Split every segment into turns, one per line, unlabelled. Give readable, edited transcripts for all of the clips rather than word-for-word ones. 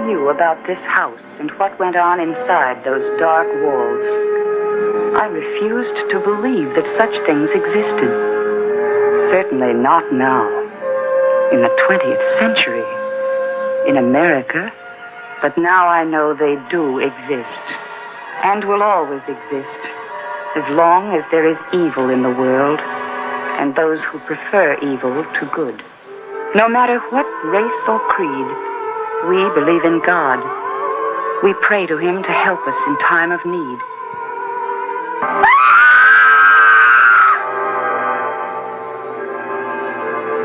knew about this house and what went on inside those dark walls, I refused to believe that such things existed. Certainly not now, in the 20th century, in America. But now I know they do exist, and will always exist, as long as there is evil in the world, and those who prefer evil to good. No matter what race or creed, we believe in God. We pray to Him to help us in time of need.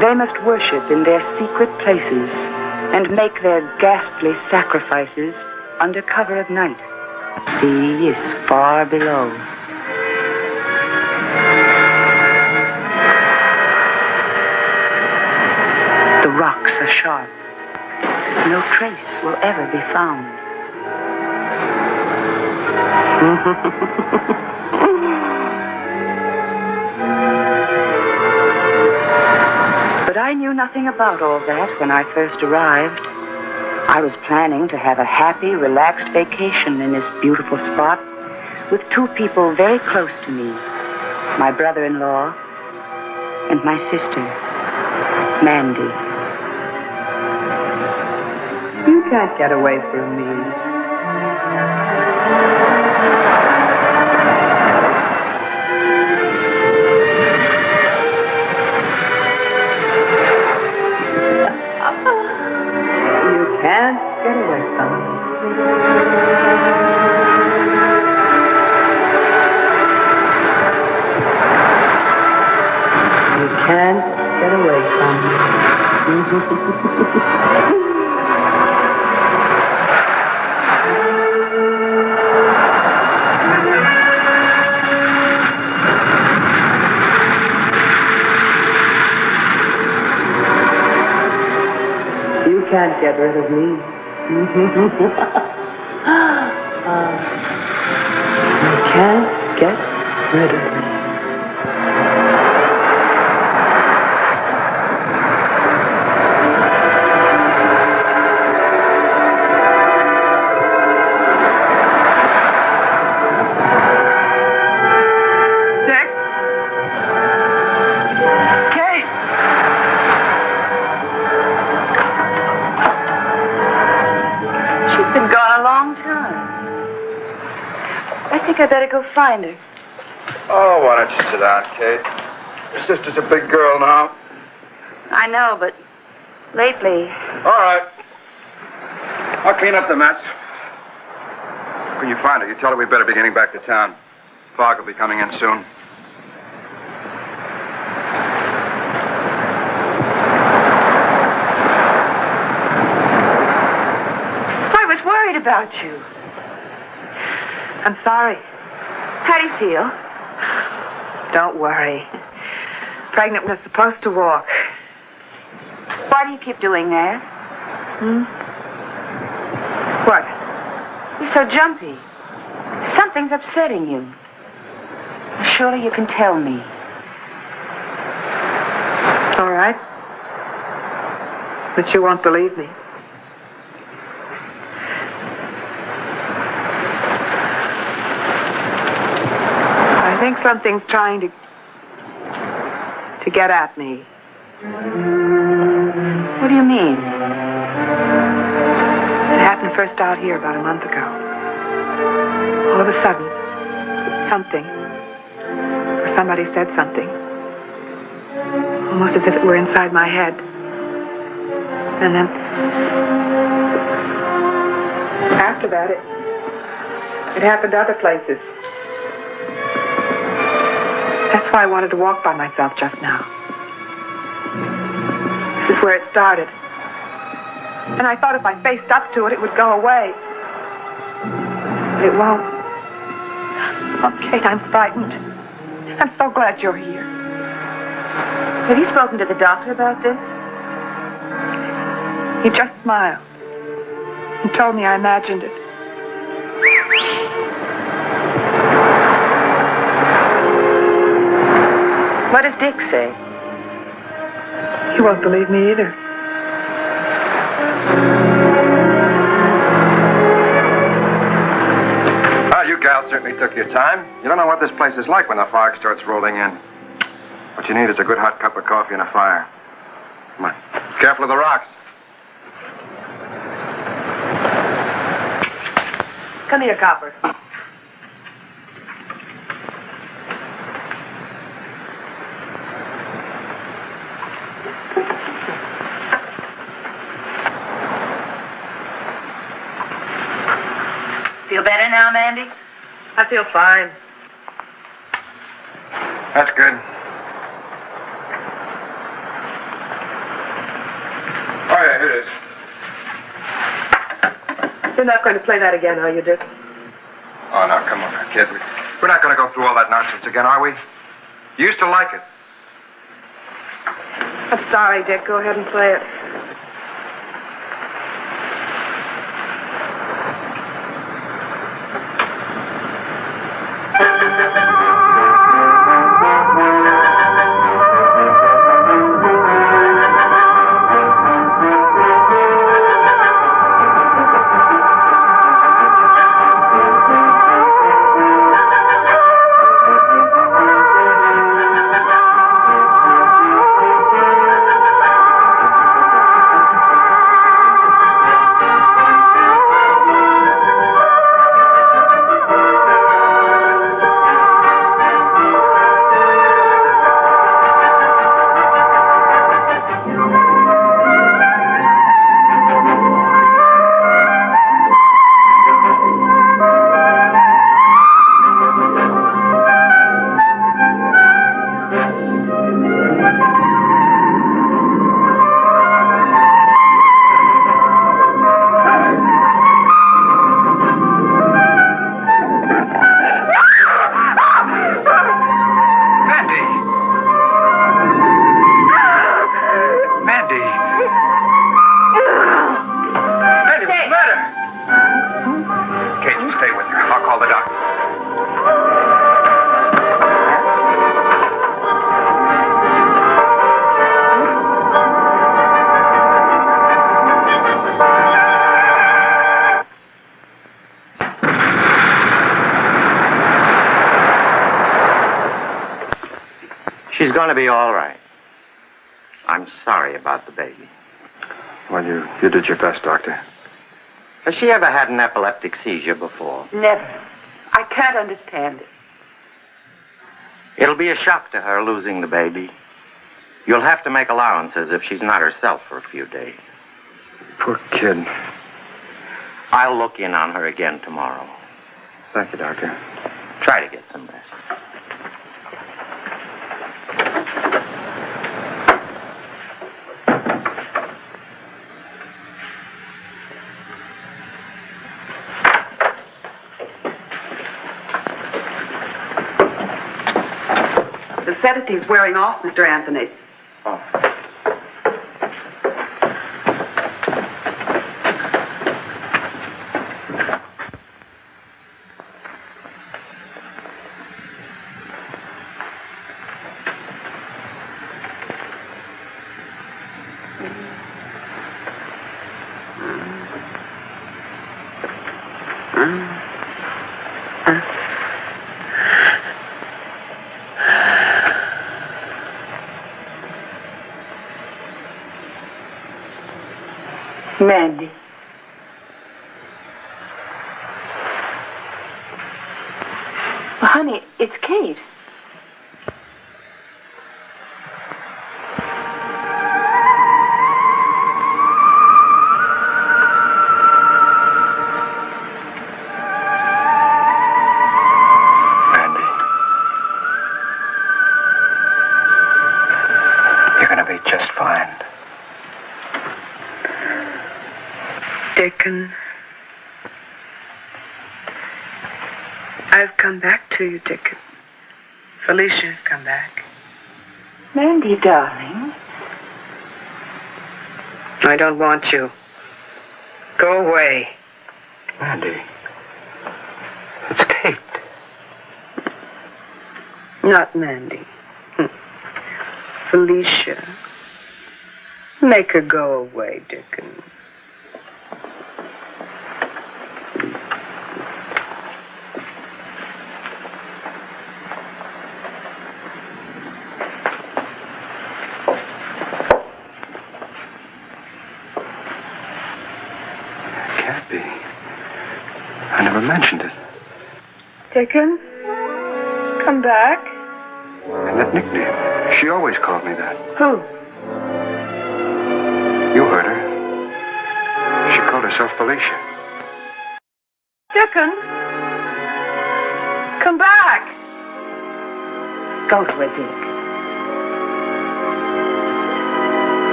They must worship in their secret places and make their ghastly sacrifices under cover of night. Sea is far below. The rocks are sharp. No trace will ever be found. But I knew nothing about all that when I first arrived. I was planning to have a happy, relaxed vacation in this beautiful spot with two people very close to me, my brother-in-law and my sister, Mandy.
You can't get away from me. You can't get away from me. You can't get away from me. You can't get rid of me. You can't get rid of me. Dick? Kate?
She's been gone a long time. I think I better go find her.
Oh, why don't you sit down, Kate? Your sister's a big girl now.
I know, but lately...
All right. I'll clean up the mess. When you find her, you tell her we better be getting back to town. Fog will be coming in soon.
I was worried about you.
I'm sorry.
How do you feel?
Don't worry. Pregnant was supposed to walk.
Why do you keep doing that?
What?
You're so jumpy. Something's upsetting you. Surely you can tell me.
All right. But you won't believe me. I think something's trying to get at me.
What do you mean?
It happened first out here about a month ago. All of a sudden, something, or somebody said something, almost as if it were inside my head. And then, after that, it happened other places. That's why I wanted to walk by myself just now. This is where it started. And I thought if I faced up to it, it would go away. But it won't. Oh, Kate, I'm frightened. I'm so glad you're here.
Have you spoken to the doctor about this?
He just smiled. He told me I imagined it.
What does Dick say?
He won't believe me either.
your time. You don't know what this place is like when the fog starts rolling in. What you need is a good hot cup of coffee and a fire. Come on. Careful of the rocks.
Come here, Copper.
Feel better now, Mandy?
I feel fine.
That's good. Oh, yeah, here it is.
You're not going to play that again, are you, Dick?
Oh, no, come on, kid. We're not going to go through all that nonsense again, are we? You used to like it.
I'm sorry, Dick. Go ahead and play it.
She's going to be all right. I'm sorry about the baby.
Well, you did your best, Doctor.
Has she ever had an epileptic seizure before?
Never. I can't understand it.
It'll be a shock to her losing the baby. You'll have to make allowances if she's not herself for a few days.
Poor kid.
I'll look in on her again tomorrow.
Thank you, Doctor.
Try to get some rest.
The sedative's wearing off, Mr. Anthony.
Oh.
Mandy.
Well, honey, it's Kate.
Mandy. You're going to be just fine.
Dickon. I've come back to you, Dickon. Felicia's come back.
Mandy, darling.
I don't want you. Go away.
Mandy. It's Kate.
Not Mandy. Felicia. Make her go away, Dickon.
I never mentioned it.
Dickon, come back.
And that nickname. She always called me that.
Who?
You heard her. She called herself Felicia.
Dickon, come back.
Go to her, Dick.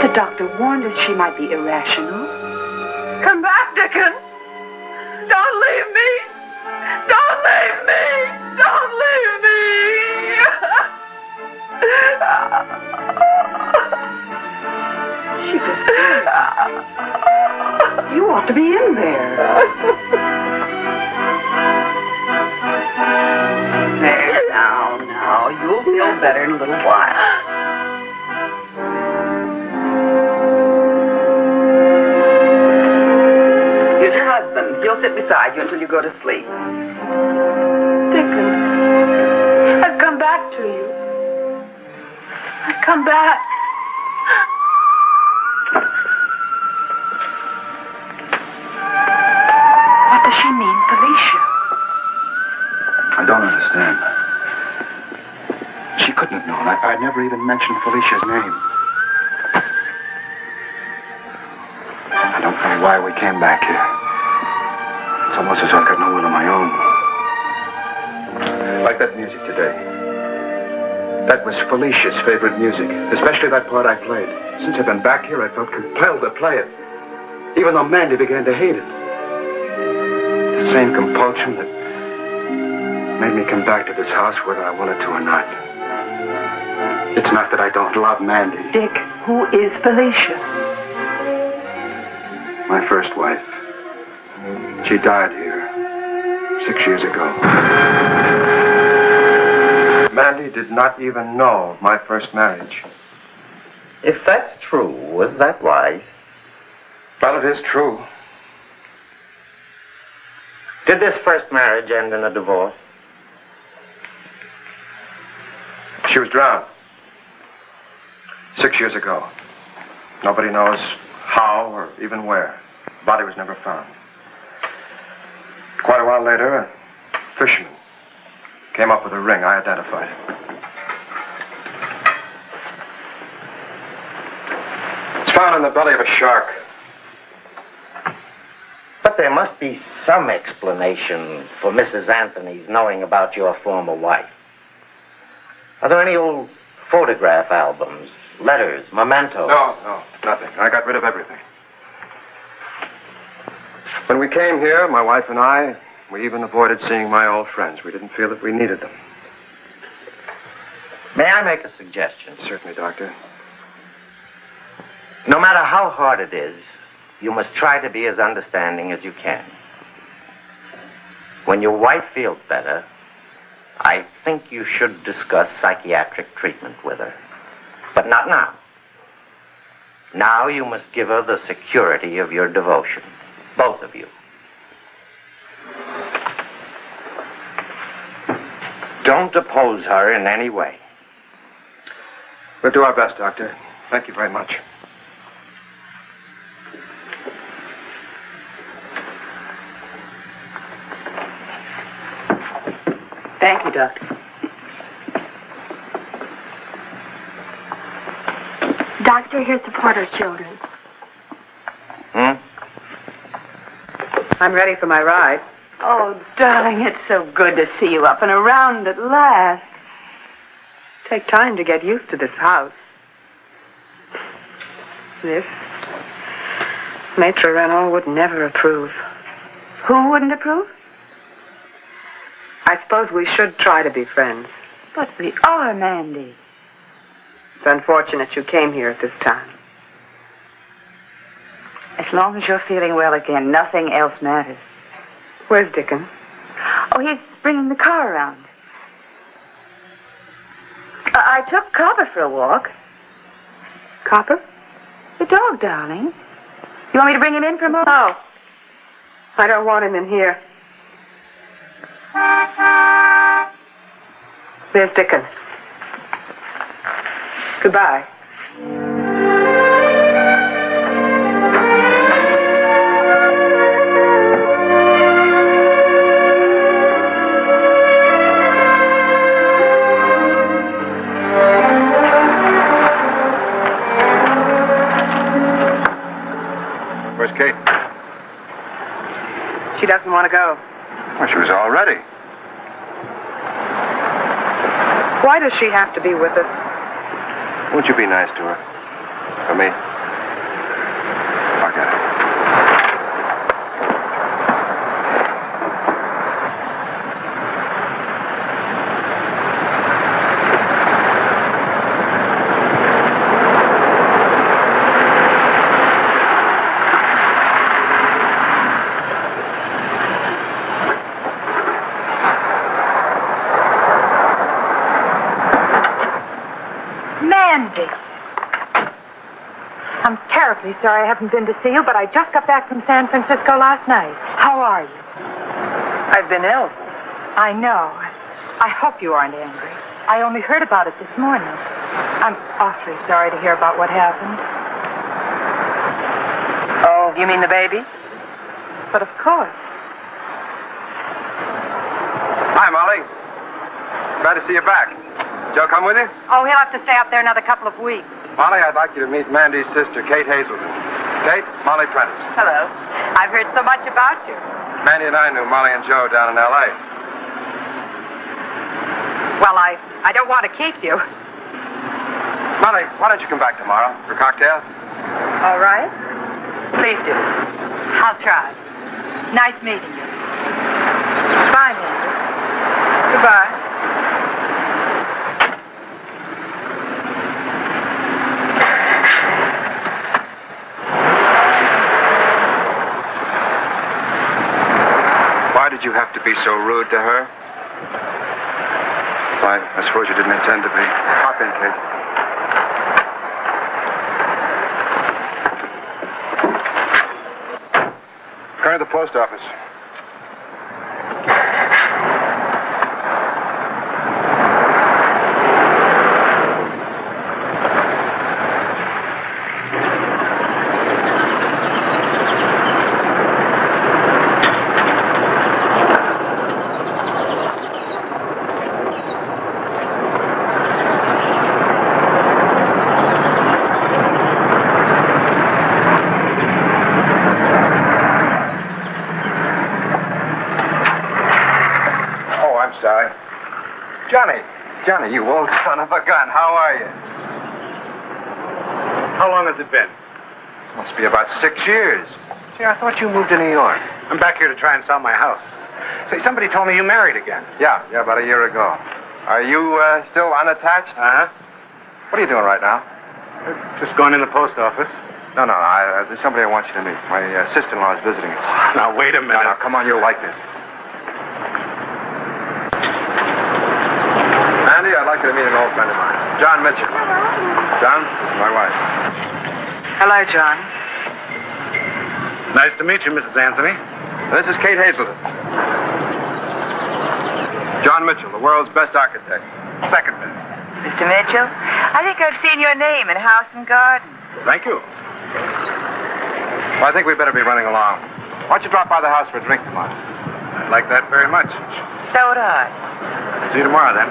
The doctor warned us she might be irrational.
Come back, Dickon. Don't leave me. Don't leave me. Don't leave me.
She was dead. You ought to be in there. There, now. You'll feel better in a little while. Here's your husband. He'll sit beside you until you go to sleep.
Dickon, I've come back to you. I've come back.
What does she mean, Felicia?
I don't understand. She couldn't have known. I never even mentioned Felicia's name. I don't know why we came back here. It's almost as though I got no will of my own. Like that music today. That was Felicia's favorite music, especially that part I played. Since I've been back here, I felt compelled to play it, even though Mandy began to hate it. The same compulsion that made me come back to this house whether I wanted to or not. It's not that I don't love Mandy.
Dick, who is Felicia?
My first wife. She died here 6 years ago. Mandy did not even know of my first marriage.
If that's true, was that wise?
Well, it is true.
Did this first marriage end in a divorce?
She was drowned 6 years ago. Nobody knows how or even where. The body was never found. Quite a while later, a fisherman came up with a ring. I identified it. It's found in the belly of a shark.
But there must be some explanation for Mrs. Anthony's knowing about your former wife. Are there any old photograph albums, letters, mementos?
No, nothing. I got rid of everything. When we came here, my wife and I, we even avoided seeing my old friends. We didn't feel that we needed them.
May I make a suggestion?
Certainly, Doctor.
No matter how hard it is, you must try to be as understanding as you can. When your wife feels better, I think you should discuss psychiatric treatment with her. But not now. Now you must give her the security of your devotion. Both of you. Don't oppose her in any way.
We'll do our best, Doctor. Thank you very much.
Thank you, Doctor.
Doctor, here's the Porter children.
I'm ready for my ride.
Oh, darling, it's so good to see you up and around at last.
Take time to get used to this house. This, Maitre Renault would never approve.
Who wouldn't approve?
I suppose we should try to be friends.
But we are, Mandy.
It's unfortunate you came here at this time.
As long as you're feeling well again, nothing else matters.
Where's Dickon?
Oh, he's bringing the car around. I took Copper for a walk.
Copper?
The dog, darling. You want me to bring him in for a moment?
No. I don't want him in here. There's Dickon. Goodbye. she doesn't want to go.
Well, she was all ready.
Why does she have to be with us?
Won't you be nice to her? For me? Forget it.
Mandy. I'm terribly sorry I haven't been to see you, but I just got back from San Francisco last night. How are you?
I've been ill.
I know. I hope you aren't angry. I only heard about it this morning. I'm awfully sorry to hear about what happened.
Oh, you mean the baby?
But of course.
Hi, Molly. Glad to see you back. Joe come with you?
Oh, he'll have to stay up there another couple of weeks.
Molly, I'd like you to meet Mandy's sister, Kate Hazelton. Kate, Molly Prentice.
Hello. I've heard so much about you.
Mandy and I knew Molly and Joe down in L.A.
Well, I don't want to keep you.
Molly, why don't you come back tomorrow for cocktails?
All right. Please do.
I'll try. Nice meeting you. Bye, Mandy.
Goodbye.
Why did you have to be so rude to her? Fine. I suppose you didn't intend to be. Hop in, Kate. Going to the post office. Sorry. Johnny, you old son of a gun. How are you?
How long has it been?
Must be about 6 years. See, I thought you moved to New York.
I'm back here to try and sell my house. Say, somebody told me you married again.
Yeah, about a year ago. Are you still unattached?
Uh-huh.
What are you doing right now?
Just going in the post office.
No, there's somebody I want you to meet. My sister-in-law is visiting us.
Now, wait a minute.
No, come on, you'll like this. Andy, I'd like you to meet an old friend of mine, John Mitchell. John, this is my wife.
Hello, John.
Nice to meet you, Mrs. Anthony.
This is Kate Hazelton. John Mitchell, the world's best architect. Second best.
Mr. Mitchell, I think I've seen your name in House and Garden.
Thank you.
Well, I think we'd better be running along. Why don't you drop by the house for a drink tomorrow?
I'd like that very much.
So would I.
See you tomorrow, then.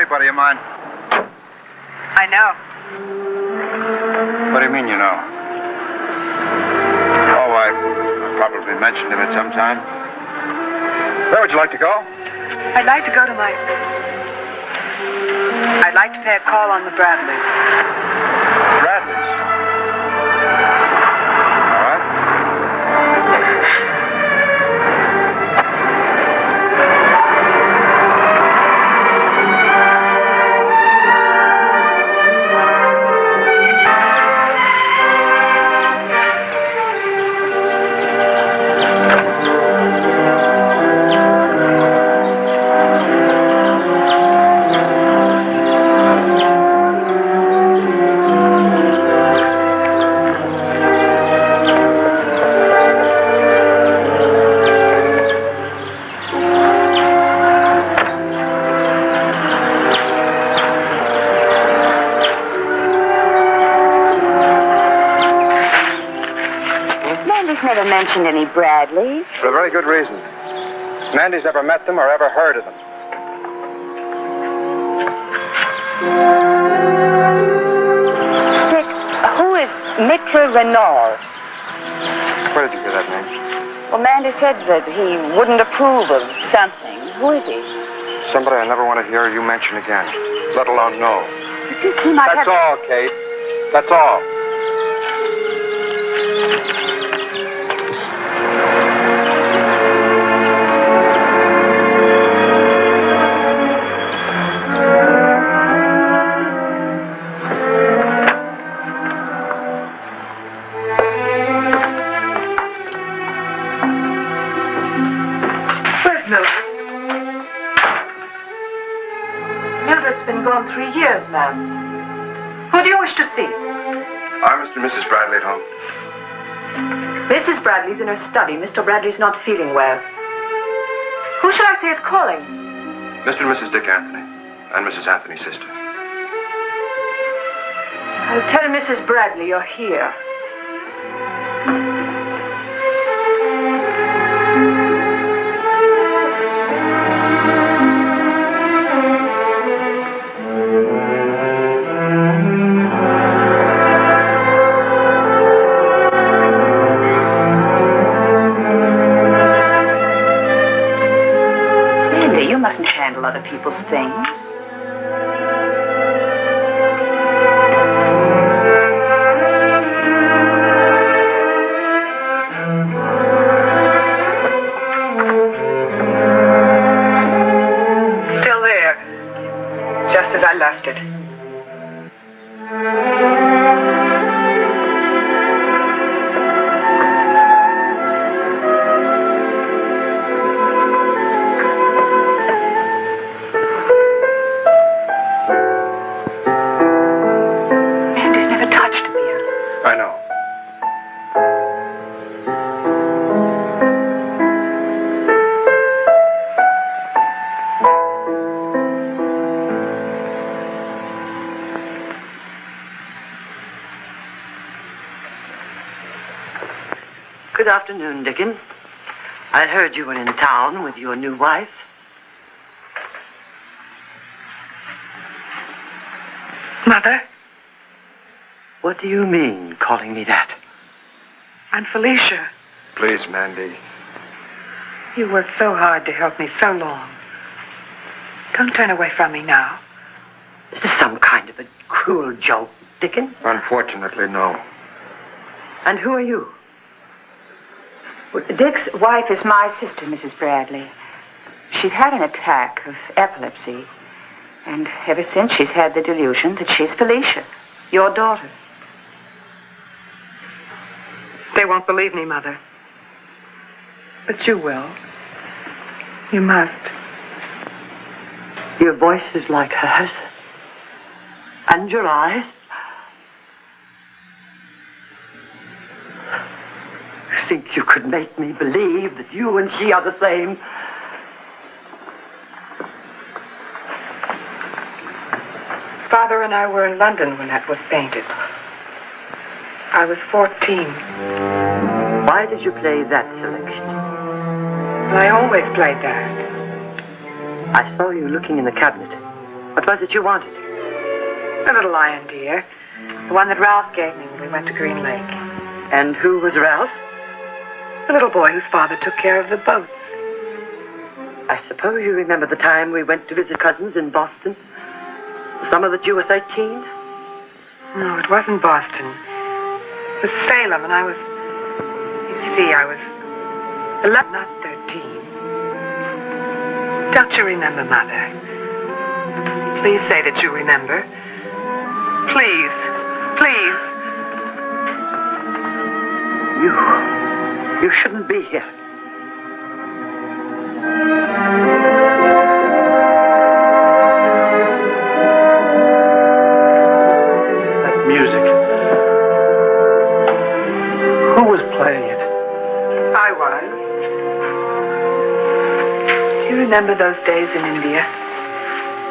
Buddy of mine.
I know.
What do you mean, you know? Oh, I probably mentioned him at some time. Where would you like to go?
I'd like to go to I'd like to pay a call on the Bradleys.
Bradley's? All right.
Never mentioned any Bradleys.
For a very good reason. Mandy's never met them or ever heard of them.
Dick, who is Maître Renard?
Where did you get that name?
Well, Mandy said that he wouldn't approve of something. Who is he?
Somebody I never want to hear you mention again, let alone know.
Dick, he might
That's
have...
all, Kate. That's all.
Mildred's been gone 3 years, ma'am. Who do you wish to see?
Are Mr. and Mrs. Bradley at home?
Mrs. Bradley's in her study. Mr. Bradley's not feeling well. Who shall I say is calling?
Mr. and Mrs. Dick Anthony, and Mrs. Anthony's sister.
I'll tell Mrs. Bradley you're here.
You mustn't handle other people's things.
Still there. Just as I left it.
I know.
Good afternoon, Dickon. I heard you were in town with your new wife.
Mother,
What do you mean, calling me that?
I'm Felicia.
Please, Mandy.
You worked so hard to help me so long. Don't turn away from me now.
Is this some kind of a cruel joke, Dickon?
Unfortunately, no.
And who are you?
Well, Dick's wife is my sister, Mrs. Bradley. She's had an attack of epilepsy. And ever since, she's had the delusion that she's Felicia, your daughter.
They won't believe me, Mother. But you will. You must.
Your voice is like hers. And your eyes. You think you could make me believe that you and she are the same?
Father and I were in London when that was painted. I was 14.
Why did you play that selection?
I always played that.
I saw you looking in the cabinet. What was it you wanted?
The little lion deer. The one that Ralph gave me when we went to Green Lake.
And who was Ralph?
The little boy whose father took care of the boats.
I suppose you remember the time we went to visit cousins in Boston? The summer that you were 13?
No, it wasn't Boston. It was Salem, and I was... You see, I was 11, not 13. Don't you remember, Mother? Please say that you remember. Please. Please.
You shouldn't be here.
That music. Who was playing it?
I was. Do you remember those days in India?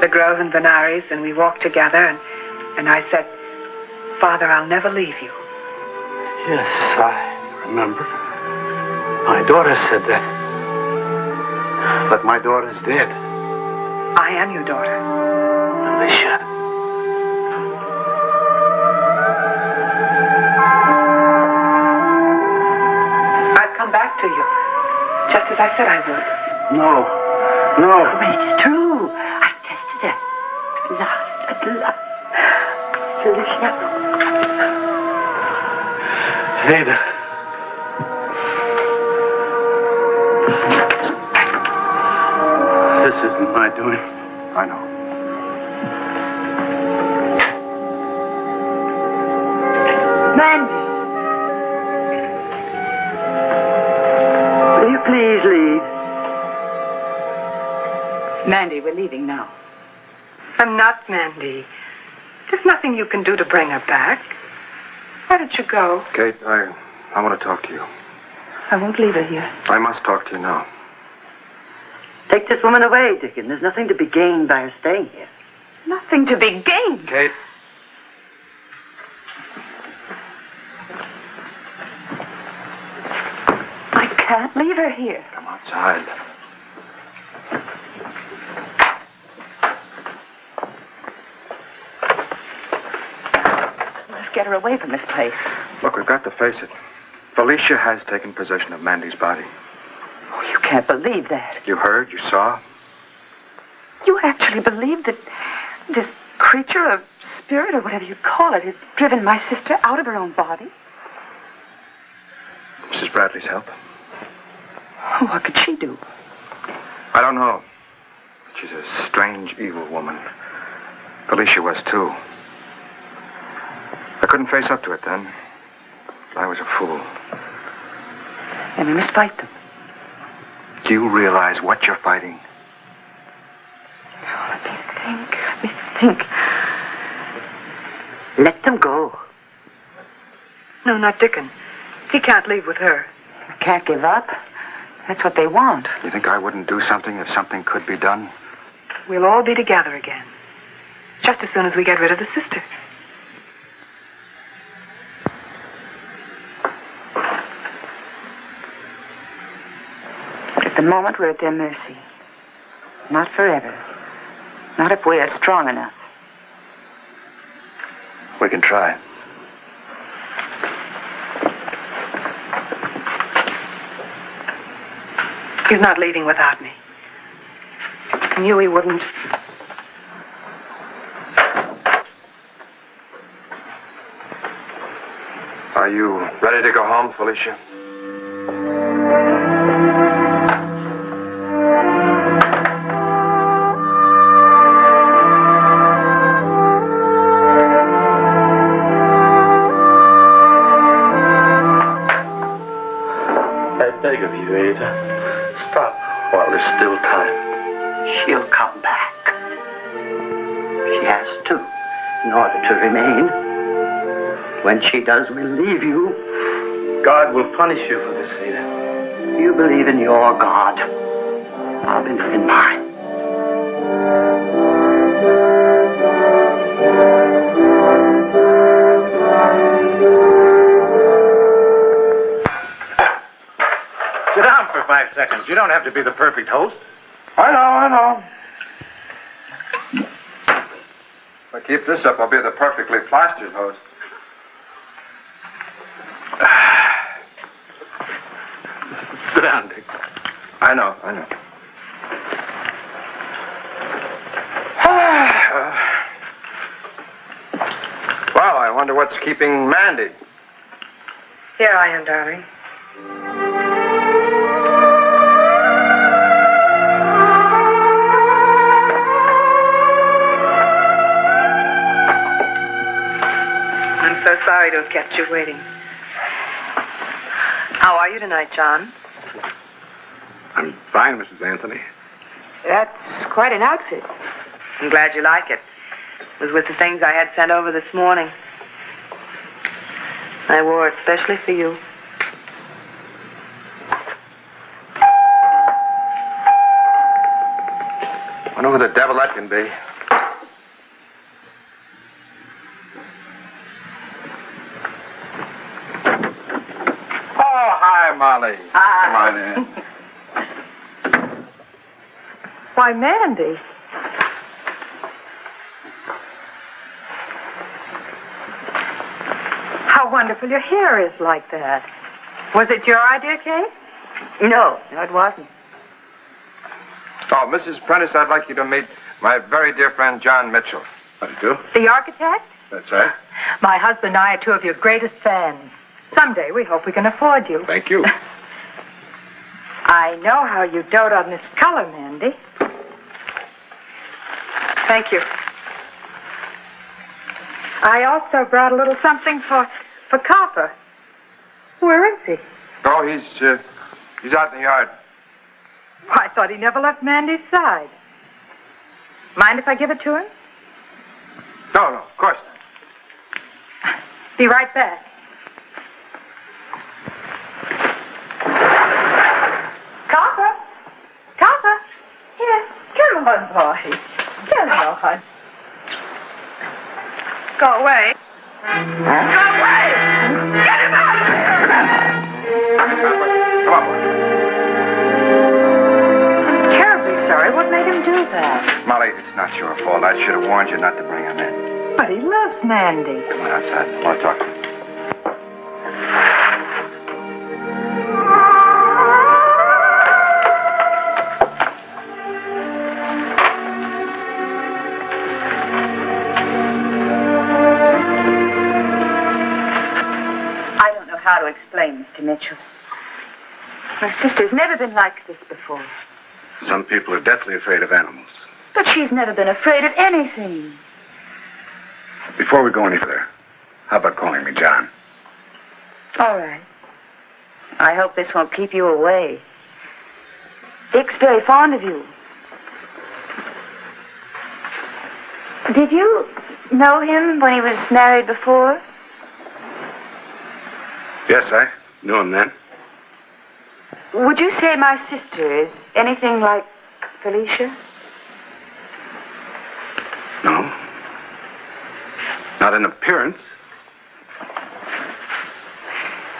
The Grove and Benares, and we walked together, and I said, Father, I'll never leave you.
Yes, I remember. My daughter said that. But my daughter's dead.
I am your daughter.
Alicia.
I've come back to you, just as I said I would.
No. No.
But it's true. I tested her. At last. Alicia.
Ada. This isn't my doing. I know.
Mandy. Will you please leave?
Mandy, we're leaving now.
I'm not Mandy. There's nothing you can do to bring her back. Why don't you go?
Kate, I want to talk to you.
I won't leave her here.
I must talk to you now.
Take this woman away, Dickon. There's nothing to be gained by her staying here.
Nothing to be gained.
Kate.
I can't leave her here.
Come outside.
Let's get her away from this place.
Look, we've got to face it. Felicia has taken possession of Mandy's body.
Oh, you can't believe that.
You heard, you saw.
You actually believe that this creature or spirit or whatever you call it has driven my sister out of her own body?
Mrs. Bradley's help.
What could she do?
I don't know. She's a strange, evil woman. Felicia was, too. I couldn't face up to it then. I was a fool.
And we must fight them.
Do you realize what you're fighting?
Oh, let me think.
Let them go.
No, not Dickon. He can't leave with her.
I can't give up. That's what they want.
You think I wouldn't do something if something could be done?
We'll all be together again. Just as soon as we get rid of the sister.
At the moment, we're at their mercy. Not forever. Not if we are strong enough.
We can try.
He's not leaving without me. I knew he wouldn't.
Are you ready to go home, Felicia?
I beg of you, Ada. Stop while there's still time.
She'll come back. She has to, in order to remain. When she does, we'll leave you.
God will punish you for this, Ada.
You believe in your God. I'll believe in mine.
Sit down for 5 seconds. You don't have to be the perfect host.
I know. If I keep this up, I'll be the perfectly plastered host.
Sit down, Dick.
I know. Well, I wonder what's keeping Mandy.
Here I am, darling. I'm so sorry to have kept you waiting. How are you tonight, John?
I'm fine, Mrs. Anthony.
That's quite an outfit. I'm glad you like it. It was with the things I had sent over this morning. I wore it especially for you.
Wonder who the devil that can be. Oh, hi, Molly.
Hi.
Come on in.
Why, Mandy. How wonderful your hair is like that. Was it your idea, Kate?
No, it wasn't.
Oh, Mrs. Prentice, I'd like you to meet my very dear friend, John Mitchell. How do you do?
The architect?
That's right.
My husband and I are two of your greatest fans. Someday we hope we can afford you.
Thank you.
I know how you dote on this color, Mandy. Thank you. I also brought a little something for Copper. Where is he?
Oh, he's out in the yard.
I thought he never left Mandy's side. Mind if I give it to him?
No, of course not.
Be right back. Copper. Here, come on, boy. Come on. Go away. Go away! Get him out of here!
Come on, boy.
I'm terribly sorry. What made him do that?
Molly, it's not your fault. I should have warned you not to bring him in.
But he loves Mandy.
Come on outside. I want to talk to you.
How to explain this to Mitchell. My sister's never been like this before.
Some people are deathly afraid of animals.
But she's never been afraid of anything.
Before we go any further, how about calling me John?
All right. I hope this won't keep you away. Dick's very fond of you. Did you know him when he was married before?
Yes, I knew him then.
Would you say my sister is anything like Felicia?
No. Not in appearance.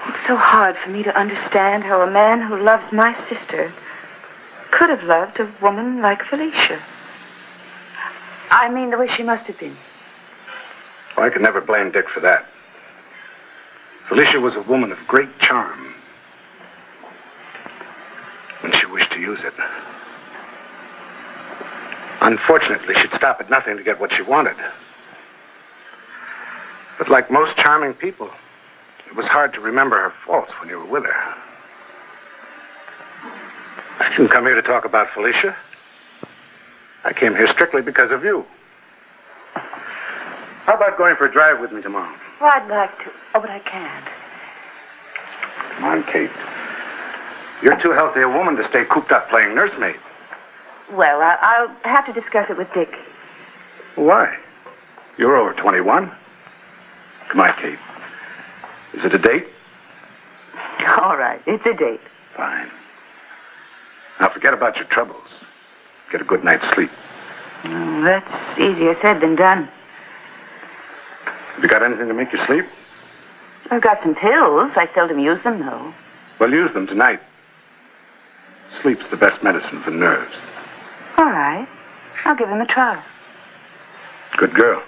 It's so hard for me to understand how a man who loves my sister could have loved a woman like Felicia. I mean, the way she must have been.
Well, I can never blame Dick for that. Felicia was a woman of great charm when she wished to use it. Unfortunately, she'd stop at nothing to get what she wanted. But like most charming people, it was hard to remember her faults when you were with her. I didn't come here to talk about Felicia. I came here strictly because of you. How about going for a drive with me tomorrow?
Well, I'd like to. Oh, but I can't.
Come on, Kate. You're too healthy a woman to stay cooped up playing nursemaid.
Well, I'll have to discuss it with Dick.
Why? You're over 21. Come on, Kate. Is it a date?
All right, it's a date.
Fine. Now forget about your troubles. Get a good night's sleep.
That's easier said than done.
Have you got anything to make you sleep?
I've got some pills. I seldom use them, though.
Well, use them tonight. Sleep's the best medicine for nerves.
All right. I'll give them a try.
Good girl.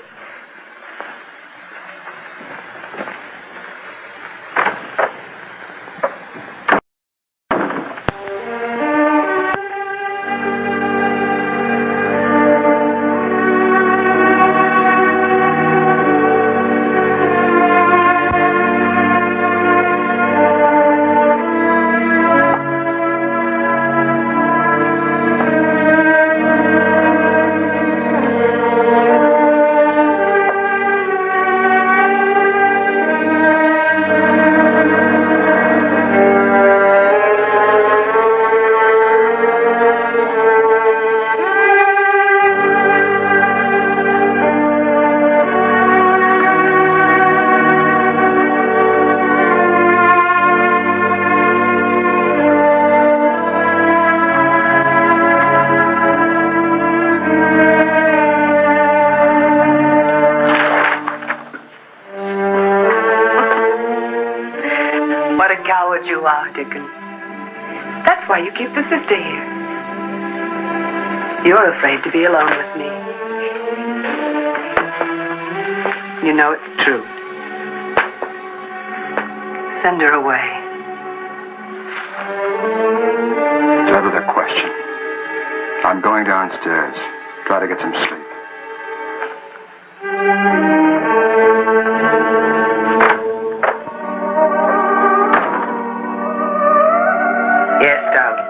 You are, Dickon. That's why you keep the sister here. You're afraid to be alone with me. You know it's true. Send her away.
It's out of the question. I'm going downstairs. Try to get some sleep.
Yes, darling.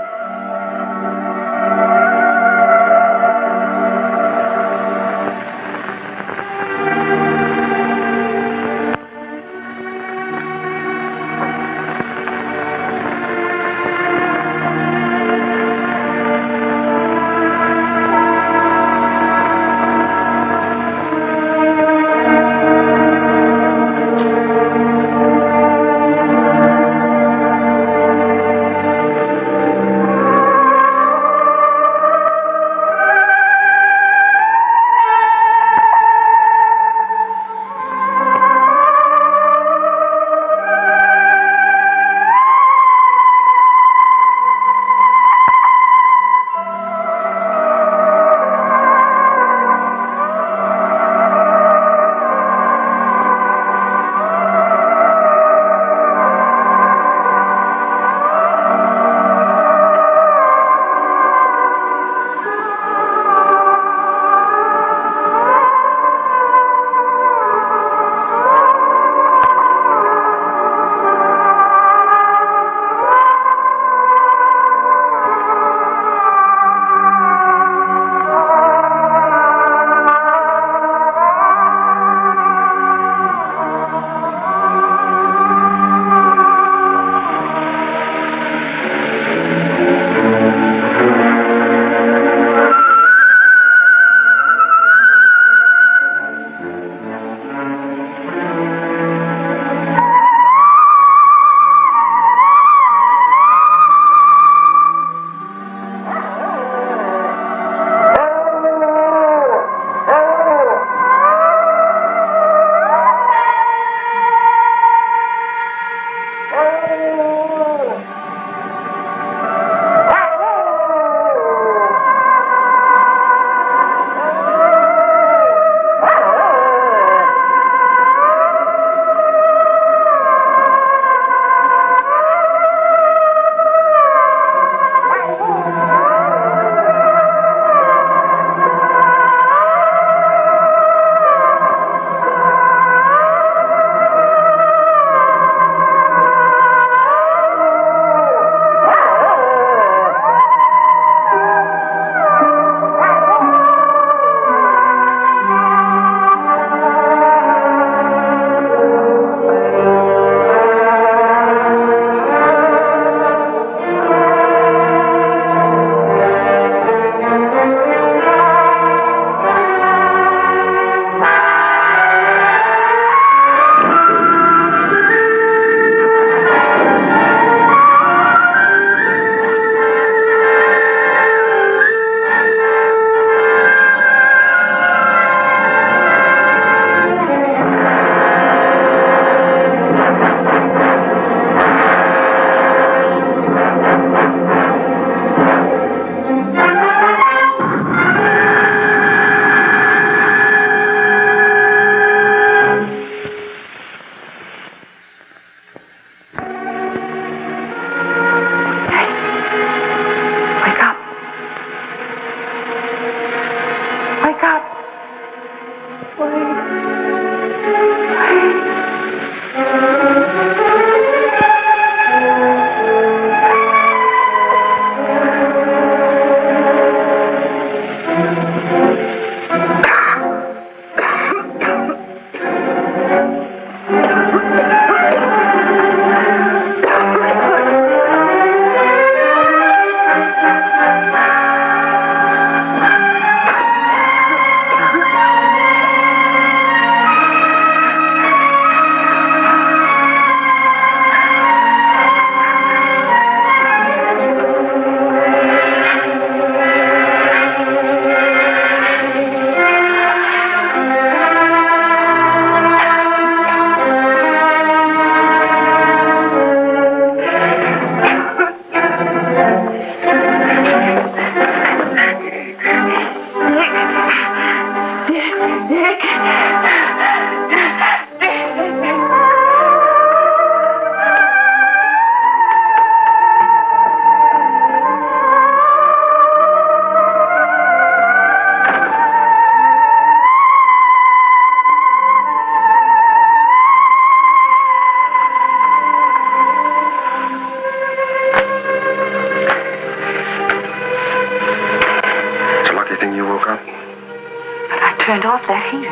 turned off that heater.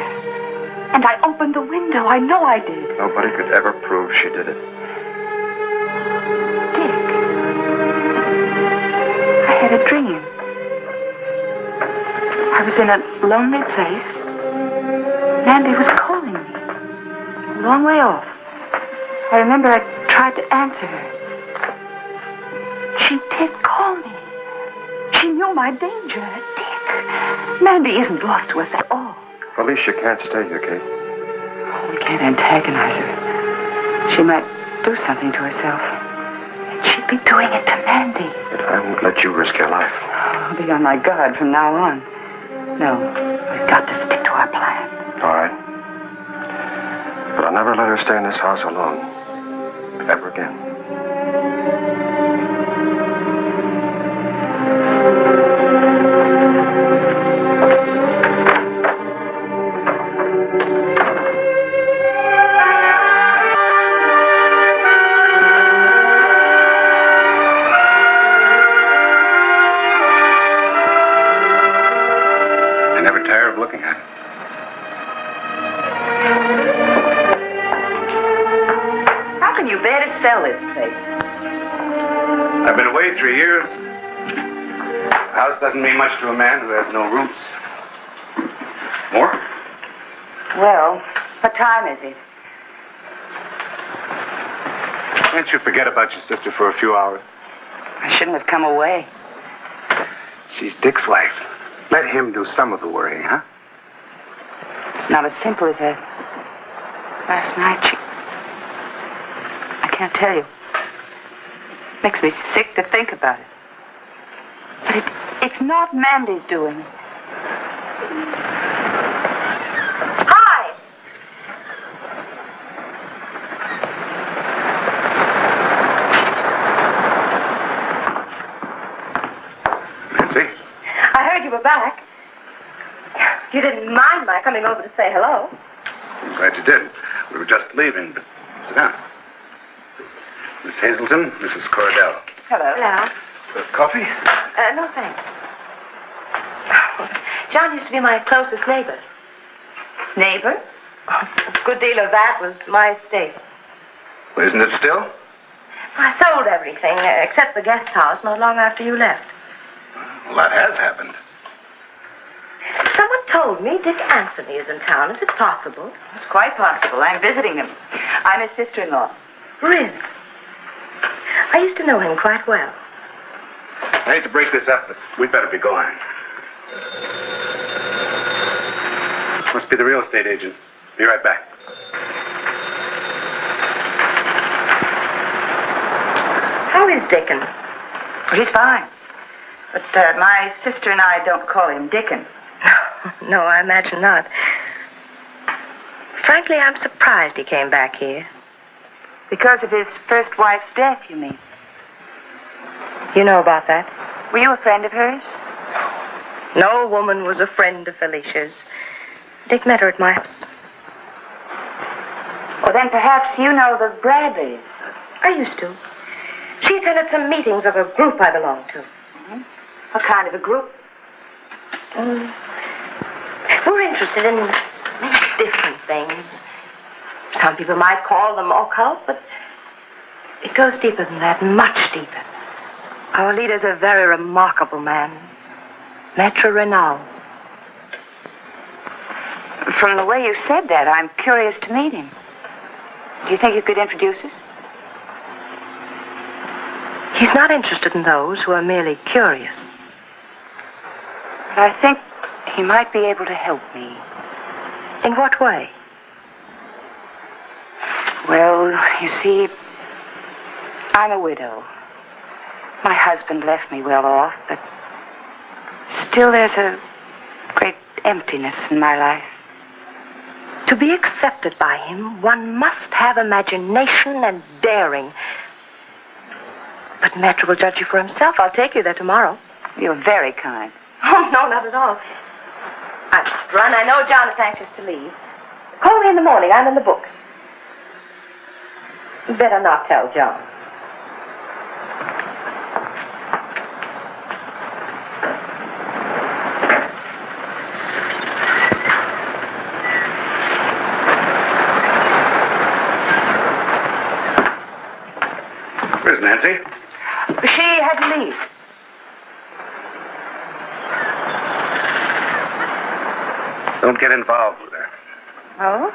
And I opened the window. I know I did.
Nobody could ever prove she did it.
Dick. I had a dream. I was in a lonely place. Mandy was calling me. A long way off. I remember I tried to answer her. She did call me. She knew my danger. Dick. Mandy isn't lost to us at all.
Felicia can't stay here, Kate.
We can't antagonize her. She might do something to herself. And she'd be doing it to Mandy.
But I won't let you risk your life.
I'll be on my guard from now on. No, we've got to stick to our plan.
All right. But I'll never let her stay in this house alone. Ever again.
Sell this place.
I've been away 3 years. The house doesn't mean much to a man who has no roots. More?
Well, what time is it?
Can't you forget about your sister for a few hours?
I shouldn't have come away.
She's Dick's wife. Let him do some of the worrying, huh?
It's not as simple as that. Last night, I can't tell you. Makes me sick to think about it. But it's not Mandy's doing. Hi!
Nancy?
I heard you were back. You didn't mind my coming over to say hello.
I'm glad you did. We were just leaving, but sit down. Miss Hazelton, Mrs. Cordell.
Hello. Hello.
Coffee?
No, thanks. John used to be my closest neighbor.
Neighbor?
A good deal of that was my estate.
Well, isn't it still?
I sold everything except the guest house not long after you left.
Well, that has happened.
Someone told me Dick Anthony is in town. Is it possible?
It's quite possible. I'm visiting him. I'm his sister-in-law.
Really? I used to know him quite well.
I hate to break this up, but we'd better be going. Must be the real estate agent. Be right back.
How is Dickon?
Well, he's fine. But my sister and I don't call him Dickon.
No, I imagine not. Frankly, I'm surprised he came back here.
Because of his first wife's death, you mean?
You know about that?
Were you a friend of hers?
No woman was a friend of Felicia's. Dick met her at my house.
Well, then perhaps you know the Bradleys.
I used to. She attended some meetings of a group I belong to.
Mm-hmm. What kind of a group?
We're interested in many different things. Some people might call them occult, but it goes deeper than that, much deeper. Our leader's a very remarkable man. Maître Renaud.
From the way you said that, I'm curious to meet him. Do you think you could introduce us?
He's not interested in those who are merely curious.
But I think he might be able to help me.
In what way?
Well, you see, I'm a widow. My husband left me well off, but still there's a great emptiness in my life.
To be accepted by him, one must have imagination and daring. But Maître will judge you for himself. I'll take you there tomorrow.
You're very kind.
Oh, no, not at all. I must run. I know John is anxious to leave. Call me in the morning. I'm in the book. Better not tell John.
Nancy?
She had to leave.
Don't get involved with her.
Oh?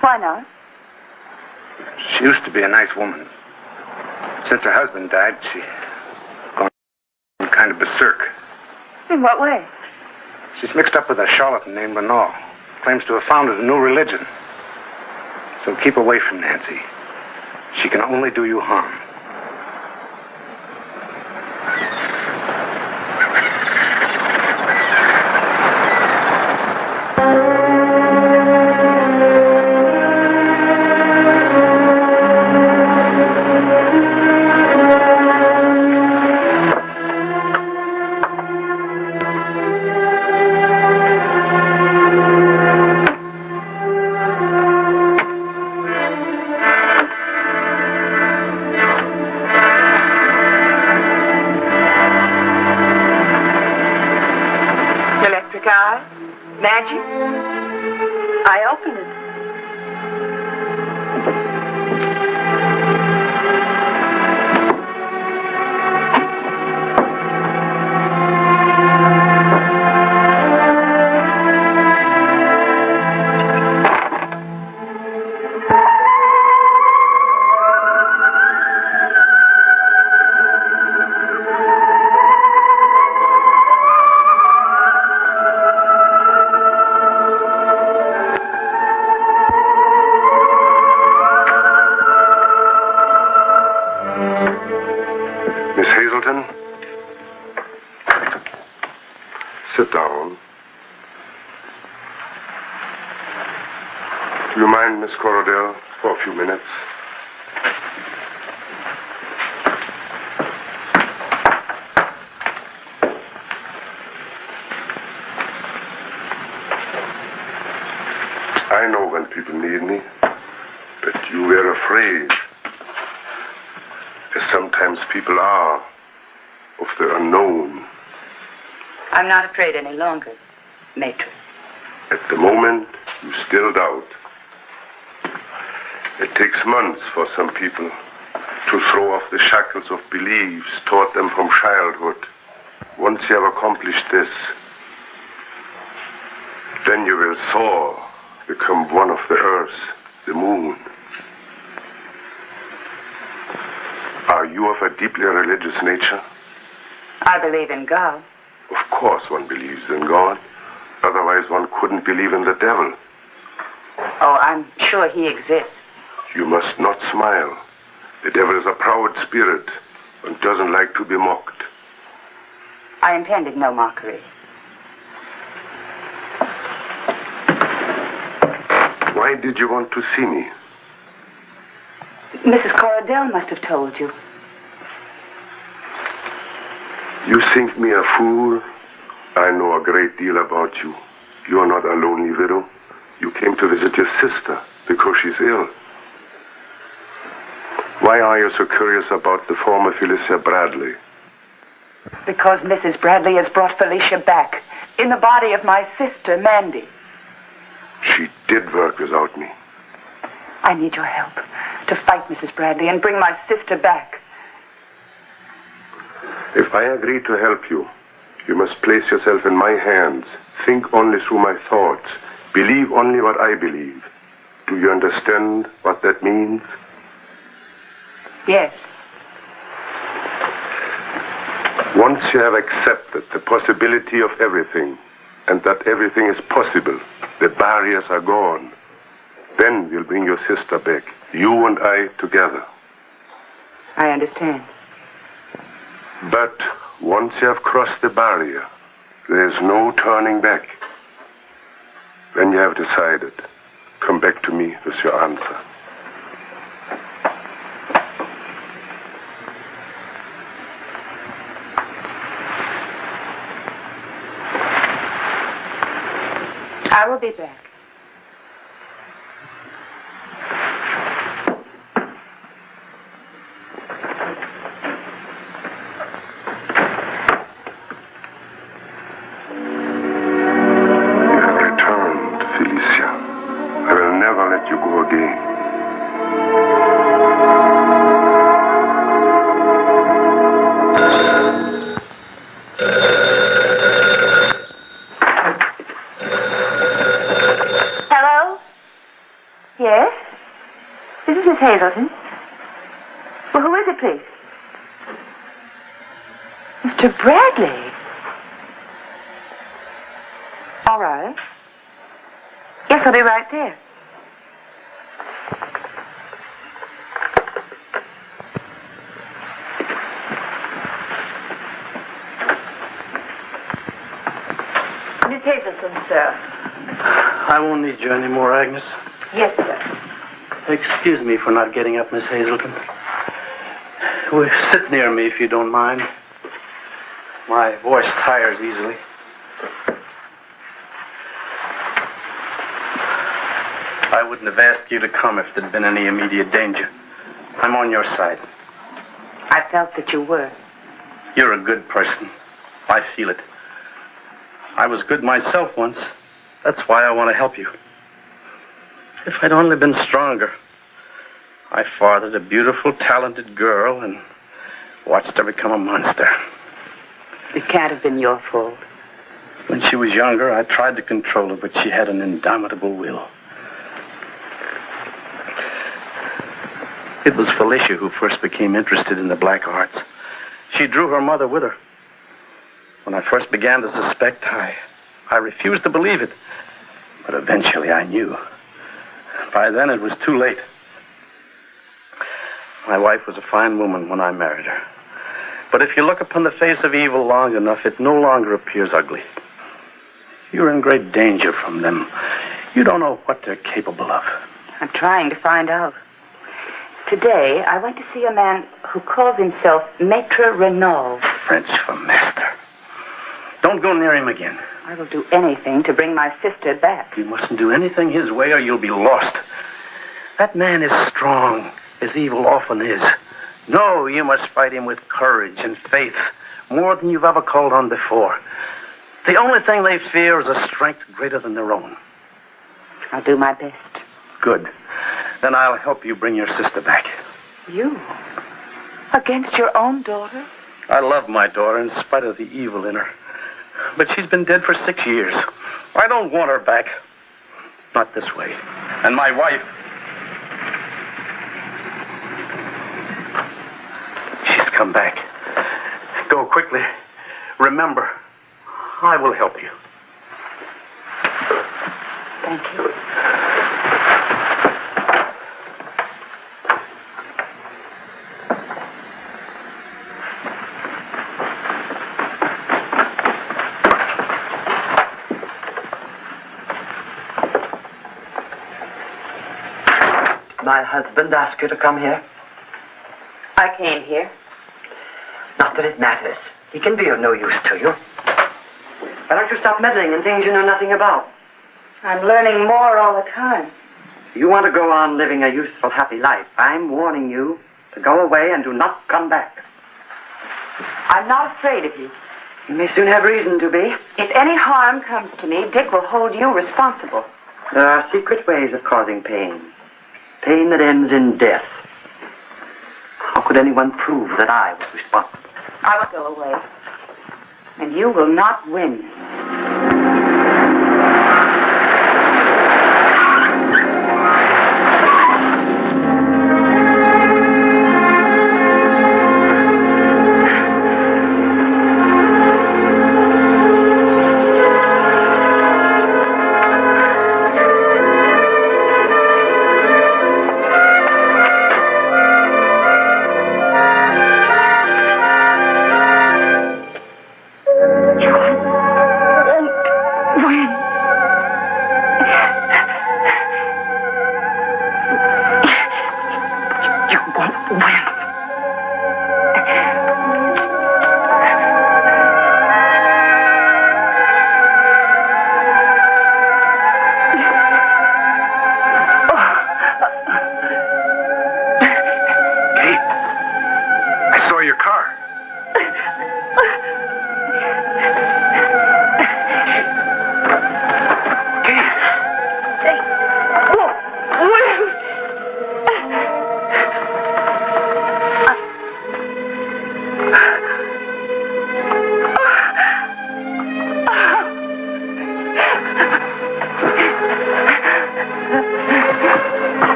Why not?
She used to be a nice woman. Since her husband died, she gone kind of berserk.
In what way?
She's mixed up with a charlatan named Lenore. Claims to have founded a new religion. So keep away from Nancy. She can only do you harm.
Magic? I opened it.
Sit down. Do you mind, Miss Corradell, for a few minutes? I know when people need me, but you were afraid, as sometimes people are, of the unknown.
I'm not afraid any longer, Matron.
At the moment, you still doubt. It takes months for some people to throw off the shackles of beliefs taught them from childhood. Once you have accomplished this, then you will soar, become one of the earth, the moon. Are you of a deeply religious nature?
I believe in God.
Of course one believes in God. Otherwise one couldn't believe in the devil.
Oh, I'm sure he exists.
You must not smile. The devil is a proud spirit and doesn't like to be mocked.
I intended no mockery.
Why did you want to see me?
Mrs. Corradell must have told you.
You think me a fool? I know a great deal about you. You are not a lonely widow. You came to visit your sister because she's ill. Why are you so curious about the former Felicia Bradley?
Because Mrs. Bradley has brought Felicia back in the body of my sister, Mandy.
She did work without me.
I need your help to fight Mrs. Bradley and bring my sister back.
If I agree to help you, you must place yourself in my hands. Think only through my thoughts. Believe only what I believe. Do you understand what that means?
Yes.
Once you have accepted the possibility of everything, and that everything is possible, the barriers are gone, then we'll bring your sister back, you and I together.
I understand.
But once you have crossed the barrier, there is no turning back. When you have decided, come back to me with your answer.
I will be back.
You have returned, Felicia. I will never let you go again.
Hazelton? Well, who is it, please? Mr. Bradley. All right. Yes, I'll be right there. Miss Hazelton, sir.
I won't need you anymore, Agnes.
Yes, sir.
Excuse me for not getting up, Miss Hazelton. Well, sit near me if you don't mind. My voice tires easily. I wouldn't have asked you to come if there'd been any immediate danger. I'm on your side.
I felt that you were.
You're a good person. I feel it. I was good myself once. That's why I want to help you. If I'd only been stronger. I fathered a beautiful, talented girl and watched her become a monster.
It can't have been your fault.
When she was younger, I tried to control her, but she had an indomitable will. It was Felicia who first became interested in the black arts. She drew her mother with her. When I first began to suspect, I refused to believe it. But eventually I knew. By then it was too late. My wife was a fine woman when I married her. But if you look upon the face of evil long enough, it no longer appears ugly. You're in great danger from them. You don't know what they're capable of.
I'm trying to find out. Today, I went to see a man who calls himself Maître Renaud.
French for master. Don't go near him again.
I will do anything to bring my sister back.
You mustn't do anything his way or you'll be lost. That man is strong, as evil often is. No, you must fight him with courage and faith, more than you've ever called on before. The only thing they fear is a strength greater than their own.
I'll do my best.
Good. Then I'll help you bring your sister back.
You? Against your own daughter?
I love my daughter in spite of the evil in her. But she's been dead for 6 years. I don't want her back. Not this way. And my wife. She's come back. Go quickly. Remember, I will help you.
Thank you.
My husband asked you to come here?
I came here.
Not that it matters. He can be of no use to you. Why don't you stop meddling in things you know nothing about?
I'm learning more all the time.
You want to go on living a useful, happy life. I'm warning you to go away and do not come back.
I'm not afraid of you.
You may soon have reason to be.
If any harm comes to me, Dick will hold you responsible.
There are secret ways of causing pain. Pain that ends in death. How could anyone prove that I was responsible?
I will go away. And you will not win.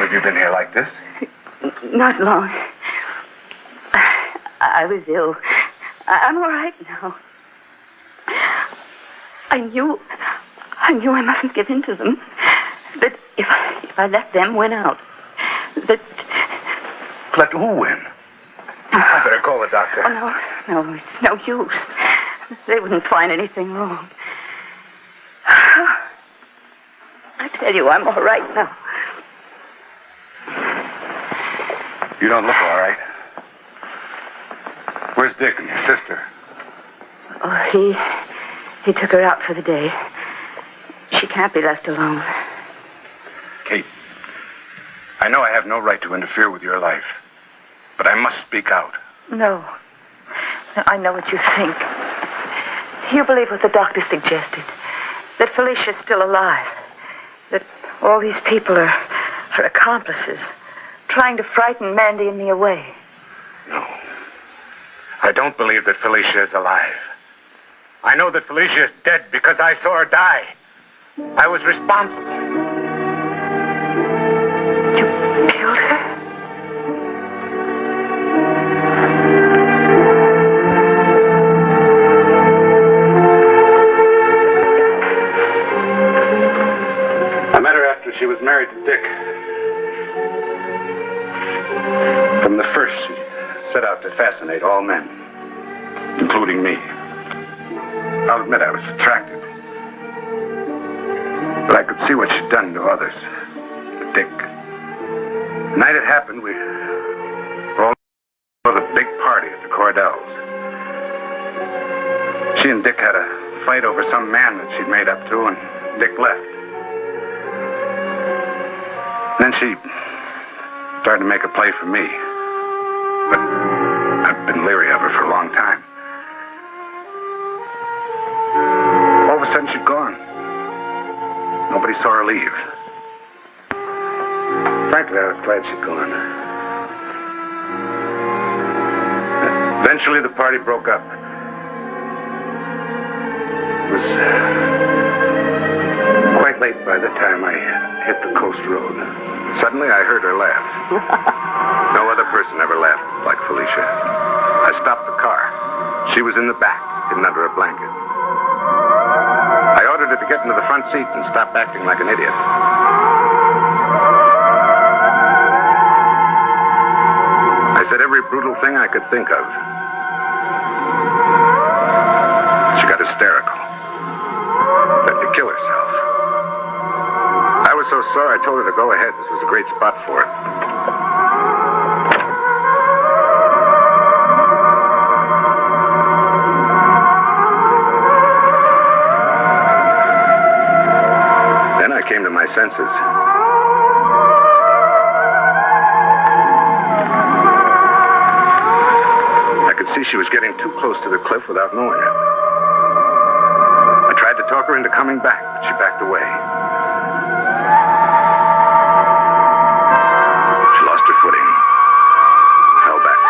have you been here like this?
Not long. I was ill. I'm all right now. I knew I mustn't give in to them. That if I let them win out, that...
Let who win? I better call the doctor.
Oh, no, it's no use. They wouldn't find anything wrong. I tell you, I'm all right now.
You don't look all right. Where's Dick and your sister?
Oh, he took her out for the day. She can't be left alone.
Kate, I know I have no right to interfere with your life, but I must speak out.
No. I know what you think. You believe what the doctor suggested. That Felicia's still alive. That all these people are her accomplices, trying to frighten Mandy and me away.
No. I don't believe that Felicia is alive. I know that Felicia is dead because I saw her die. I was responsible.
You killed her?
I met her after she was married to Dick. From the first, she set out to fascinate all men, including me. I'll admit I was attracted. But I could see what she'd done to others. To Dick. The night it happened, we were all at a big party at the Cordells. She and Dick had a fight over some man that she'd made up to, and Dick left. Then she started to make a play for me. But I've been leery of her for a long time. All of a sudden, she'd gone. Nobody saw her leave. Frankly, I was glad she'd gone. Eventually, the party broke up. It was quite late by the time I hit the coast road. Suddenly, I heard her laugh. No other person ever laughed like Felicia. I stopped the car. She was in the back, hidden under a blanket. I ordered her to get into the front seat and stop acting like an idiot. I said every brutal thing I could think of. She got hysterical. Threatened to kill herself. I was so sore I told her to go ahead. This was a great spot for it. Then I came to my senses. I could see she was getting too close to the cliff without knowing it. I tried to talk her into coming back, but she backed away. She lost her footing. Fell back.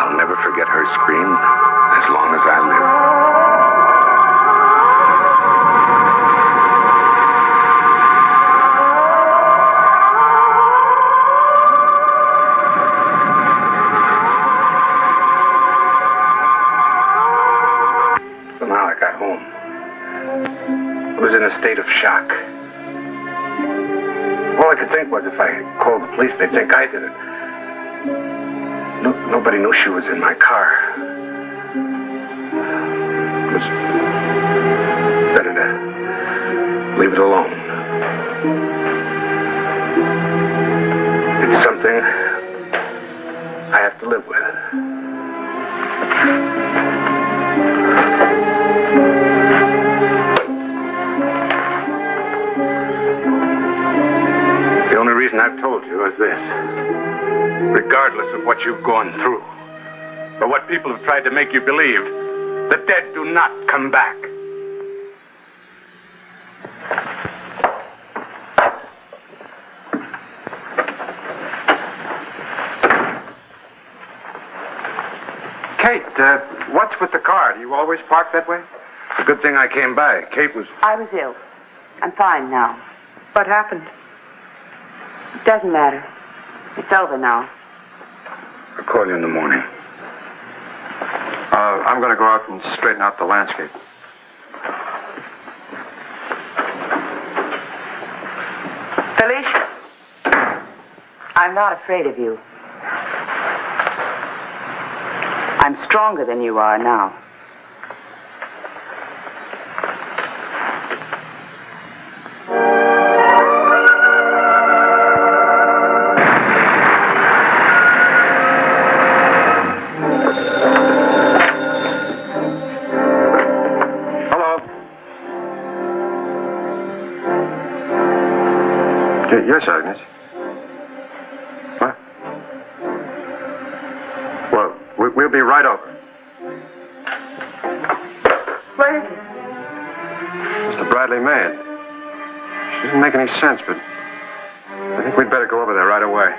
I'll never forget her scream as long as I live. Somehow I got home. I was in a state of shock. All I could think was if I called the police, they'd think I did it. Nobody knew she was in my car. It was better to leave it alone. It's something I have to live with. The only reason I've told you is this. Regardless of what you've gone through, or what people have tried to make you believe, the dead do not come back. Kate, what's with the car? Do you always park that way? a good thing I came by. Kate was...
I was ill. I'm fine now.
What happened?
It doesn't matter. It's over now.
I'll call you in the morning. I'm going to go out and straighten out the landscape.
Felicia, I'm not afraid of you. I'm stronger than you are now.
Yes, Agnes. What? Well, we'll be right over.
Where is he?
Mr. Bradley Mann. It doesn't make any sense, but I think we'd better go over there right away.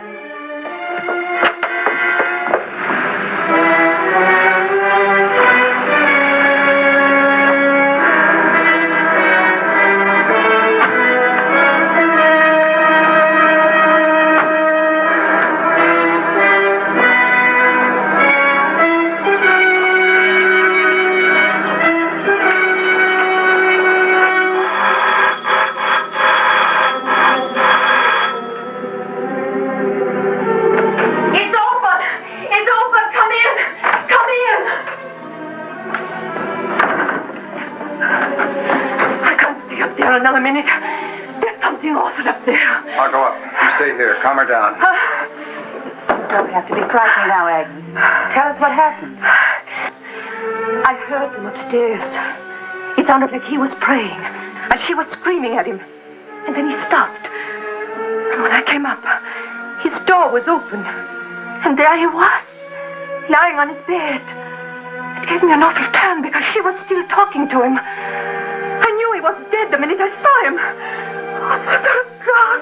Another minute. There's something awful up there.
I'll go up. You stay here. Calm her down.
You don't have to be frightened now, Agnes. Tell us what happened.
I heard them upstairs. It sounded like he was praying, and she was screaming at him. And then he stopped. And when I came up, his door was open. And there he was, lying on his bed. It gave me an awful turn because she was still talking to him. I knew he was dead the minute I saw him. Oh, Mother of God.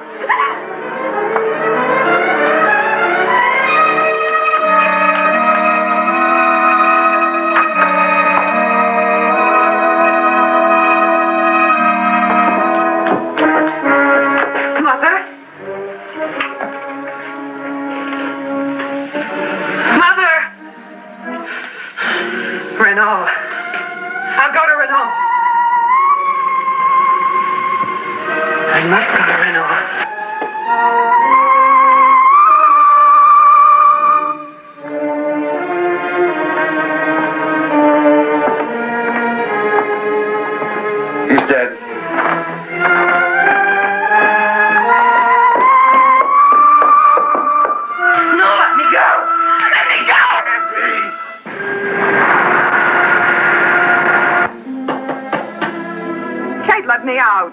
Mother? Mother! Renault. I'll go to Renault. I must go to Renault.
He's dead.
No, let me go! Let me go! Kate, let me out.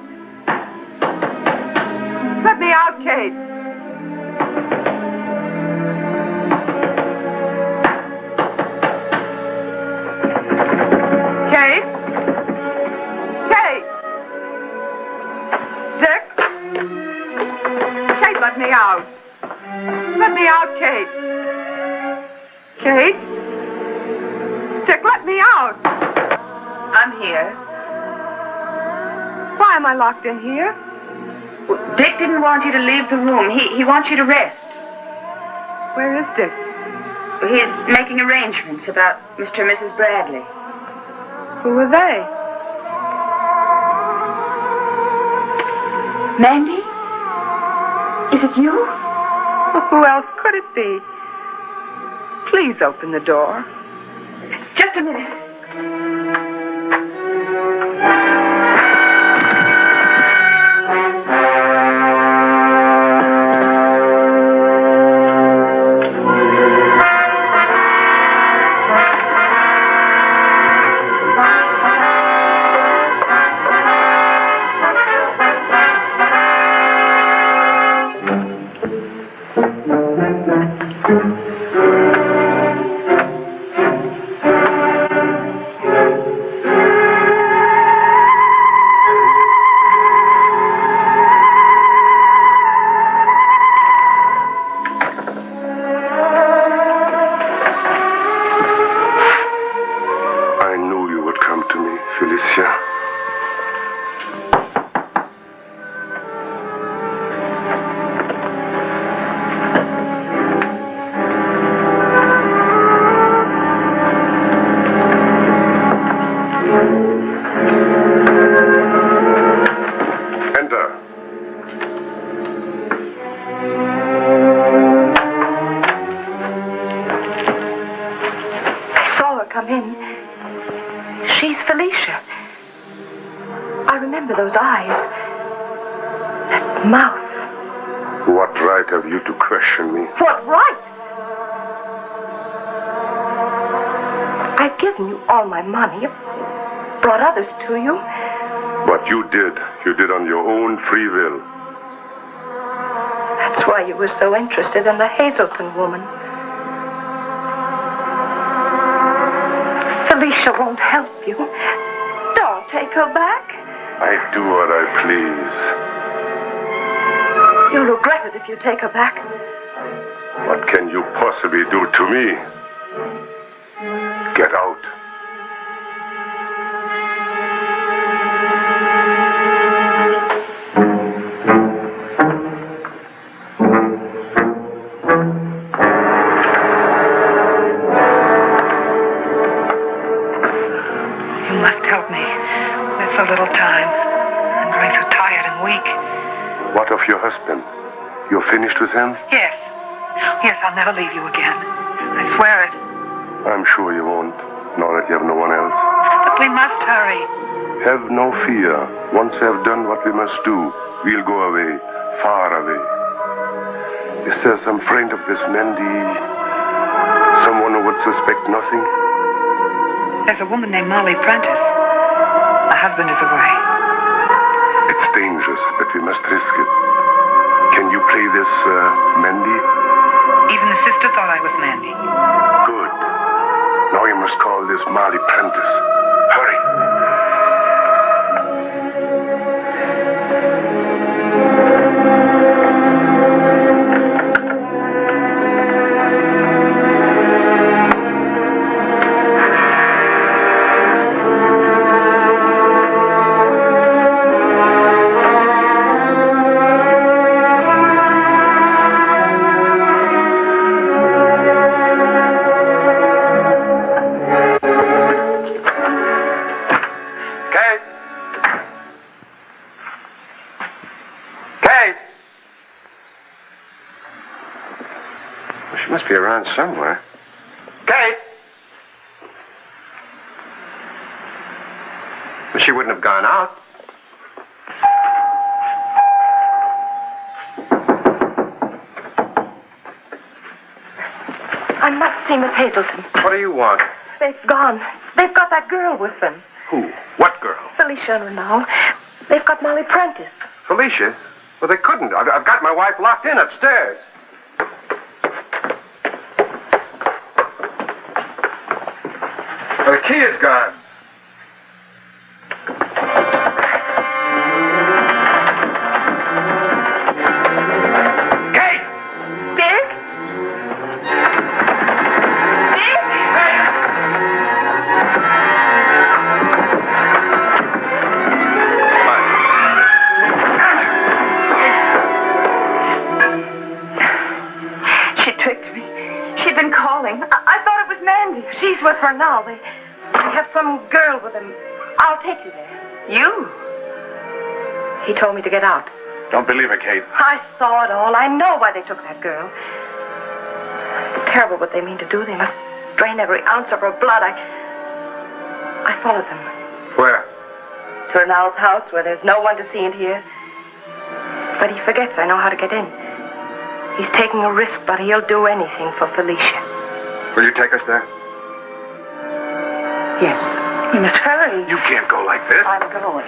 Let me out, Kate. Kate? Kate? Dick? Kate, let me out. Let me out, Kate. Kate? Dick, let me out.
I'm here.
Why am I locked in here?
Dick didn't want you to leave the room. He wants you to rest.
Where is Dick?
He's making arrangements about Mr. and Mrs. Bradley.
Who are they?
Mandy? Is it you?
Who else could it be? Please open the door.
Just a minute.
remember those eyes. That mouth.
What right have you to question me?
What right? I've given you all my money. Brought others to you.
What you did on your own free will.
That's why you were so interested in the Hazelton woman. Felicia won't help you. Don't take her back.
I do what I please.
You'll regret it if you take her back.
What can you possibly do to me? Get out.
You must help me. There's so little time. I'm growing so tired and weak.
What of your husband? You're finished with him?
Yes. Yes, I'll never leave you again. I swear it.
I'm sure you won't, now that you have no one else.
But we must hurry.
Have no fear. Once we have done what we must do, we'll go away, far away. Is there some friend of this Mandy? Someone who would suspect nothing?
There's a woman named Molly Prentice. My husband is away.
It's dangerous, but we must risk it. Can you play this, Mandy?
Even the sister thought I was Mandy.
Good. Now you must call this Molly Prentice. Hurry.
She must be around somewhere. Kate! Well, she wouldn't have gone out.
I must see Miss Hazelton.
What do you want?
They've gone. They've got that girl with them.
Who? What girl?
Felicia and Renal. They've got Molly Prentice.
Felicia? Well, they couldn't. I've got my wife locked in upstairs. The key is gone. Kate!
Dick? Dick? She tricked me. She'd been calling. I thought it was Mandy. She's with her now. They have some girl with him. I'll take you there. You? He told me to get out.
Don't believe it, Kate.
I saw it all. I know why they took that girl. Terrible what they mean to do. They must drain every ounce of her blood. I followed them.
Where?
To Renal's house where there's no one to see and hear. But he forgets I know how to get in. He's taking a risk, but he'll do anything for Felicia.
Will you take us there?
Yes. We must hurry.
You can't go like this.
I'm going.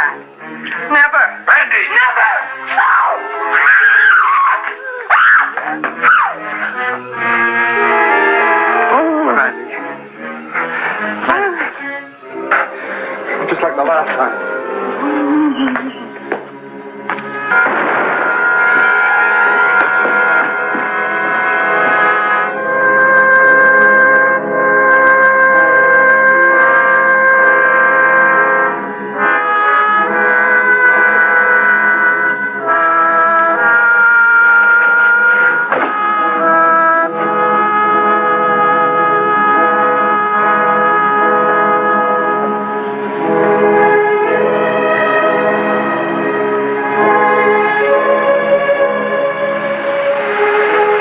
that. Never.
Mandy!
Never!
Mandy. Just like the last time.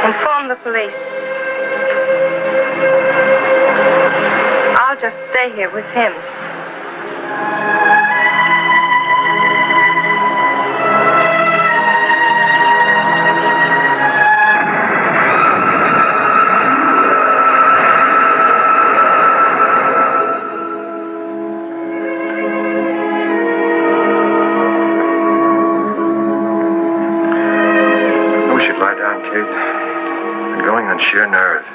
Inform the police. I'll just stay here with him.
I wish you'd lie down, Kate. I'm going on sheer nerve.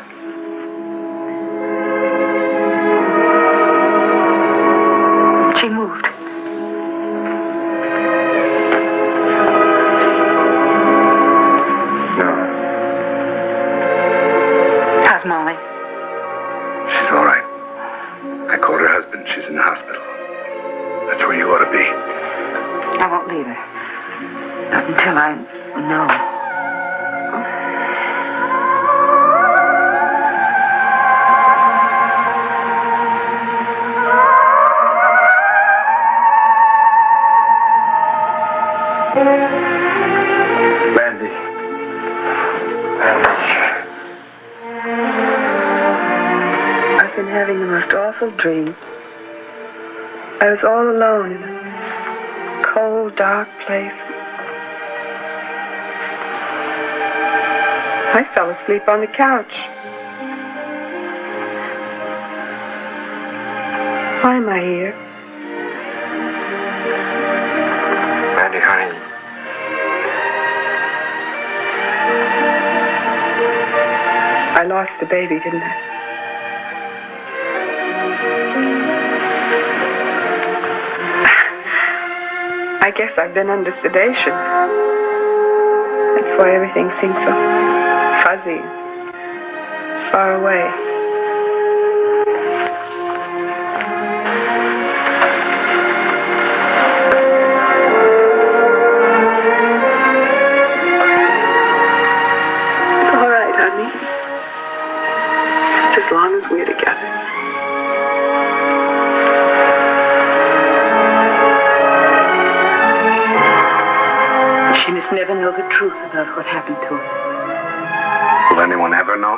She moved.
No,
How's Molly?
she's all right. I called her husband. She's in the hospital. That's where you ought to be.
I won't leave her. Not until I know.
Mandy. Mandy.
I've been having the most awful dream. I was all alone in a cold, dark place. I fell asleep on the couch. Why am I here?
Mandy, honey.
I lost the baby, didn't I? I guess I've been under sedation. That's why everything seems so fuzzy, far away. It's all right, honey. Just as long as we're together.
She must never know the truth about what happened to her.
Will anyone ever know?